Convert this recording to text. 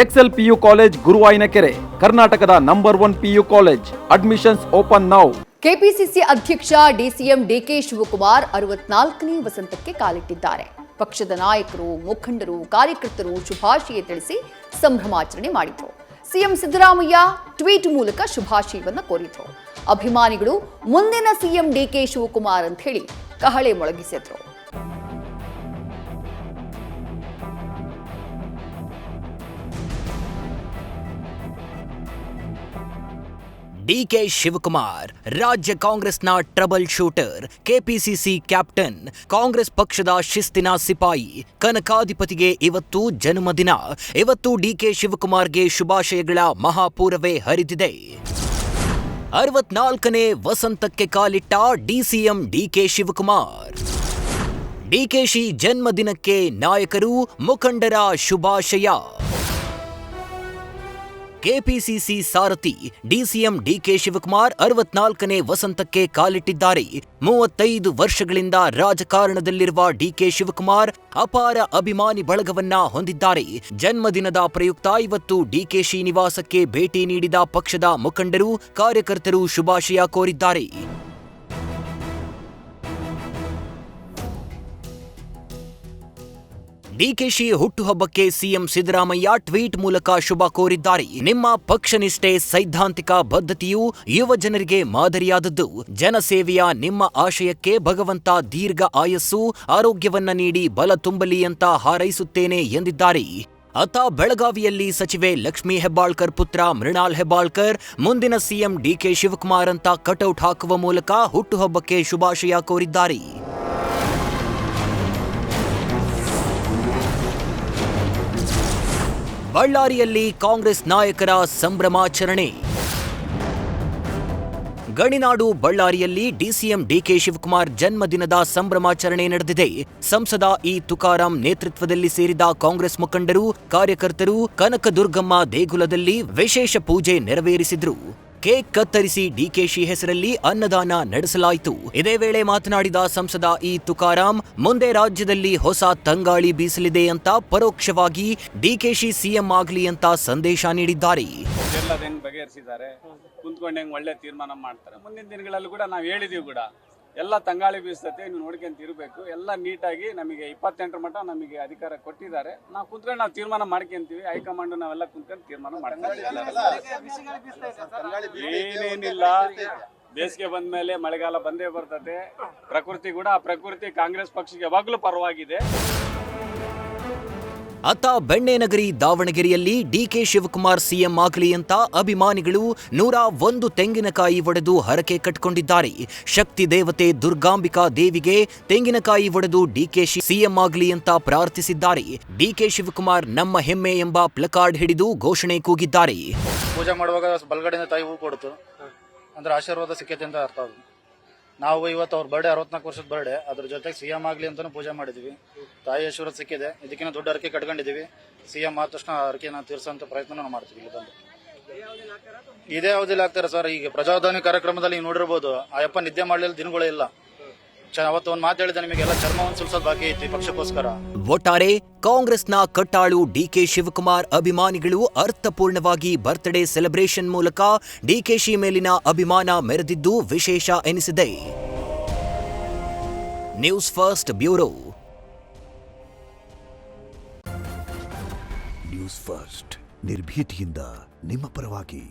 Excel PU college ಗುರುವಾಯಿನಕೆರೆ, ಕರ್ನಾಟಕದ number 1 PU college. Admissions open now. KPCC ಅಧ್ಯಕ್ಷ DCM DK Shivakumar 64ನೇ ವಸಂತಕ್ಕೆ ಕಾಲಿಟ್ಟಿದ್ದಾರೆ. ಪಕ್ಷದ ನಾಯಕರು, ಮುಖಂಡರು, ಕಾರ್ಯಕರ್ತರು ಶುಭಾಶಯ ತಿಳಿಸಿ ಸಂಭ್ರಮಾಚರಣೆ ಮಾಡಿದರು. ಸಿಎಂ ಸಿದ್ದರಾಮಯ್ಯ ಟ್ವೀಟ್ ಮೂಲಕ ಶುಭಾಶಯವನ್ನು ಕೋರಿದರು. ಅಭಿಮಾನಿಗಳು ಮುಂದಿನ ಸಿಎಂ ಡಿಕೆ ಶಿವಕುಮಾರ್ ಅಂತ ಹೇಳಿ ಕಹಳೆ ಮೊಳಗಿಸಿದ್ರು. ಡಿಕೆ ಶಿವಕುಮಾರ್ ರಾಜ್ಯ ಕಾಂಗ್ರೆಸ್ನ trouble shooter, KPCC captain, Congress ಪಕ್ಷದ ಶಿಸ್ತಿನ ಸಿಪಾಯಿ, ಕನಕಾಧಿಪತಿಗೆ ಇವತ್ತು ಜನ್ಮದಿನ. ಇವತ್ತು ಡಿಕೆ ಶಿವಕುಮಾರ್ಗೆ ಶುಭಾಶಯಗಳ ಮಹಾಪೂರವೇ ಹರಿದಿದೆ. 64ನೇ ವಸಂತಕ್ಕೆ ಕಾಲಿಟ್ಟ ಡಿಸಿಎಂ ಡಿಕೆ ಶಿವಕುಮಾರ್. ಡಿಕೆಶಿ ಜನ್ಮದಿನಕ್ಕೆ ನಾಯಕರು, ಮುಖಂಡರ ಶುಭಾಶಯ. ಕೆಪಿಸಿಸಿ ಸಾರಥಿ ಡಿಸಿಎಂ ಡಿಕೆ ಶಿವಕುಮಾರ್ 64ನೇ ವಸಂತಕ್ಕೆ ಕಾಲಿಟ್ಟಿದ್ದಾರೆ. 35 ವರ್ಷಗಳಿಂದ ರಾಜಕಾರಣದಲ್ಲಿರುವ ಡಿಕೆ ಶಿವಕುಮಾರ್ ಅಪಾರ ಅಭಿಮಾನಿ ಬಳಗವನ್ನ ಹೊಂದಿದ್ದಾರೆ. ಜನ್ಮದಿನದ ಪ್ರಯುಕ್ತ ಇವತ್ತು ಡಿಕೆಶಿ ನಿವಾಸಕ್ಕೆ ಭೇಟಿ ನೀಡಿದ ಪಕ್ಷದ ಮುಖಂಡರು, ಕಾರ್ಯಕರ್ತರು ಶುಭಾಶಯ ಕೋರಿದ್ದಾರೆ. ಡಿಕೆಶಿ ಹುಟ್ಟುಹಬ್ಬಕ್ಕೆ ಸಿಎಂ ಸಿದ್ದರಾಮಯ್ಯ ಟ್ವೀಟ್ ಮೂಲಕ ಶುಭ ಕೋರಿದ್ದಾರೆ. ನಿಮ್ಮ ಪಕ್ಷನಿಷ್ಠೆ, ಸೈದ್ಧಾಂತಿಕ ಬದ್ಧತೆಯು ಯುವ ಜನರಿಗೆ ಮಾದರಿಯಾದದ್ದು. ಜನಸೇವೆಯ ನಿಮ್ಮ ಆಶಯಕ್ಕೆ ಭಗವಂತ ದೀರ್ಘ ಆಯಸ್ಸು, ಆರೋಗ್ಯವನ್ನ ನೀಡಿ ಬಲ ತುಂಬಲಿ ಅಂತ ಹಾರೈಸುತ್ತೇನೆ ಎಂದಿದ್ದಾರೆ. ಅತ್ತ ಬೆಳಗಾವಿಯಲ್ಲಿ ಸಚಿವೆ ಲಕ್ಷ್ಮೀ ಹೆಬ್ಬಾಳ್ಕರ್ ಪುತ್ರ ಮೃಣಾಲ್ ಹೆಬ್ಬಾಳ್ಕರ್ ಮುಂದಿನ ಸಿಎಂ ಡಿಕೆ ಶಿವಕುಮಾರ್ ಅಂತ ಕಟೌಟ್ ಹಾಕುವ ಮೂಲಕ ಹುಟ್ಟುಹಬ್ಬಕ್ಕೆ ಶುಭಾಶಯ ಕೋರಿದ್ದಾರೆ. ಬಳ್ಳಾರಿಯಲ್ಲಿ ಕಾಂಗ್ರೆಸ್ ನಾಯಕರ ಸಂಭ್ರಮಾಚರಣೆ. ಗಣಿನಾಡು ಬಳ್ಳಾರಿಯಲ್ಲಿ ಡಿಸಿಎಂ ಡಿಕೆ ಶಿವಕುಮಾರ್ ಜನ್ಮದಿನದ ಸಂಭ್ರಮಾಚರಣೆ ನಡೆದಿದೆ. ಸಂಸದ ಇ ತುಕಾರಾಂ ನೇತೃತ್ವದಲ್ಲಿ ಸೇರಿದ ಕಾಂಗ್ರೆಸ್ ಮುಖಂಡರು, ಕಾರ್ಯಕರ್ತರು ಕನಕದುರ್ಗಮ್ಮ ದೇಗುಲದಲ್ಲಿ ವಿಶೇಷ ಪೂಜೆ ನೆರವೇರಿಸಿದ್ರು. ಕೇಕ್ ಕತ್ತರಿಸಿ ಡಿಕೆಶಿ ಹೆಸರಲ್ಲಿ ಅನ್ನದಾನ ನಡೆಸಲಾಯಿತು. ಇದೇ ವೇಳೆ ಮಾತನಾಡಿದ ಸಂಸದ ಇ ತುಕಾರಾಂ, ಮುಂದೆ ರಾಜ್ಯದಲ್ಲಿ ಹೊಸ ತಂಗಾಳಿ ಬೀಸಲಿದೆ ಅಂತ ಪರೋಕ್ಷವಾಗಿ ಡಿಕೆಶಿ ಸಿಎಂ ಆಗಲಿ ಅಂತ ಸಂದೇಶ ನೀಡಿದ್ದಾರೆ. ಬಗೆಹರಿಸಿದ್ದಾರೆ, ಕುಂತ್ಕೊಂಡು ಒಳ್ಳೆ ತೀರ್ಮಾನ ಮಾಡ್ತಾರೆ. ಮುಂದಿನ ದಿನಗಳಲ್ಲಿ ಕೂಡ ನಾವು ಹೇಳಿದೀವಿ ಕೂಡ, ಎಲ್ಲ ತಂಗಾಳಿ ಬೀಸ್ತತೆ, ನೀವು ನೋಡ್ಕೊಂತ ಇರಬೇಕು. ಎಲ್ಲ ನೀಟಾಗಿ ನಮಗೆ 28 ಮಟ್ಟ ನಮಗೆ ಅಧಿಕಾರ ಕೊಟ್ಟಿದ್ದಾರೆ. ನಾವು ಕುಂತ್ಕೊಂಡು ನಾವು ತೀರ್ಮಾನ ಮಾಡ್ಕೊಂತೀವಿ. ಹೈಕಮಾಂಡ್ ನಾವೆಲ್ಲ ಕುಂತ್ಕೊಂಡು ತೀರ್ಮಾನ ಮಾಡ್ತೀವಿ. ಏನೇನಿಲ್ಲ, ಬೇಸಿಗೆ ಬಂದ ಮೇಲೆ ಮಳೆಗಾಲ ಬಂದೇ ಬರ್ತದೆ. ಪ್ರಕೃತಿ ಕೂಡ, ಆ ಪ್ರಕೃತಿ ಕಾಂಗ್ರೆಸ್ ಪಕ್ಷಕ್ಕೆ ಯಾವಾಗಲೂ ಪರವಾಗಿದೆ. ಅತ್ತ ಬೆಣ್ಣೆನಗರಿ ದಾವಣಗೆರೆಯಲ್ಲಿ ಡಿಕೆ ಶಿವಕುಮಾರ್ ಸಿಎಂ ಆಗಲಿ ಅಂತ ಅಭಿಮಾನಿಗಳು 101 ತೆಂಗಿನಕಾಯಿ ಒಡೆದು ಹರಕೆ ಕಟ್ಟಿಕೊಂಡಿದ್ದಾರೆ. ಶಕ್ತಿ ದೇವತೆ ದುರ್ಗಾಂಬಿಕಾ ದೇವಿಗೆ ತೆಂಗಿನಕಾಯಿ ಒಡೆದು ಡಿಕೆಶಿ ಸಿಎಂ ಆಗಲಿ ಅಂತ ಪ್ರಾರ್ಥಿಸಿದ್ದಾರೆ. ಡಿಕೆ ಶಿವಕುಮಾರ್ ನಮ್ಮ ಹೆಮ್ಮೆ ಎಂಬ ಪ್ಲಕಾರ್ಡ್ ಹಿಡಿದು ಘೋಷಣೆ ಕೂಗಿದ್ದಾರೆ. ಪೂಜೆ ಮಾಡುವಾಗ ಬಲಗಡೆಯಿಂದ ತಾಯಿ ಹೂ ಕೊಡ್ತು ಅಂದ್ರೆ ಆಶೀರ್ವಾದ ಸಿಕ್ಕೈತೆ ಅಂತ ಅರ್ಥ. ಅದು ನಾವು ಇವತ್ತು ಅವ್ರ ಬರ್ಡೇ 64 ವರ್ಷದ ಬರ್ಡೇ, ಅದ್ರ ಜೊತೆಗೆ ಸಿಎಂ ಆಗ್ಲಿ ಅಂತಾನು ಪೂಜೆ ಮಾಡಿದ್ವಿ. ತಾಯಿ ಆಶೀರ್ವಾದ ಸಿಕ್ಕಿದೆ. ಇದಕ್ಕಿಂತ ದೊಡ್ಡ ಅರಕೆ ಕಟ್ಕೊಂಡಿದೀವಿ. ಸಿಎಂ ಆದ ತಕ್ಷಣ ಅರಕೆನ ತೀರ್ಸೋಂತ ಪ್ರಯತ್ನ ನಾವು ಮಾಡ್ತೀವಿ. ಇಲ್ಲಿ ಬಂದು ಇದೇ ಅವಧಿಯಲ್ಲಿ ಆಗ್ತಾರೆ ಸರ್. ಈಗ ಪ್ರಜಾವಾಣಿ ಕಾರ್ಯಕ್ರಮದಲ್ಲಿ ನೀವು ನೋಡಿರ್ಬೋದು, ಅಯ್ಯಪ್ಪ ನಿದ್ದೆ ಮಾಡಲಿಲ್ಲ ದಿನಗಳೇ ಇಲ್ಲ. ಅವತ್ತು ಒಂದು ಮಾತು ಹೇಳಿದೆ, ನಿಮಗೆಲ್ಲ ಚರ್ಮವನ್ನು ಸುಲ್ಸೋದು ಬಾಕಿ ಐತಿ ಪಕ್ಷಕ್ಕೋಸ್ಕರ. ಒಟ್ಟಾರೆ ಕಾಂಗ್ರೆಸ್ನ ಕಟ್ಟಾಳು ಡಿಕೆ ಶಿವಕುಮಾರ್ ಅಭಿಮಾನಿಗಳು ಅರ್ಥಪೂರ್ಣವಾಗಿ ಬರ್ತ್ಡೇ ಸೆಲೆಬ್ರೇಷನ್ ಮೂಲಕ ಡಿಕೆಶಿ ಮೇಲಿನ ಅಭಿಮಾನ ಮೆರೆದಿದ್ದು ವಿಶೇಷ ಎನಿಸಿದೆ. News first bureau. News first ನಿರ್ಭೀತಿಯಿಂದ ನಿಮ್ಮ ಪರವಾಗಿ.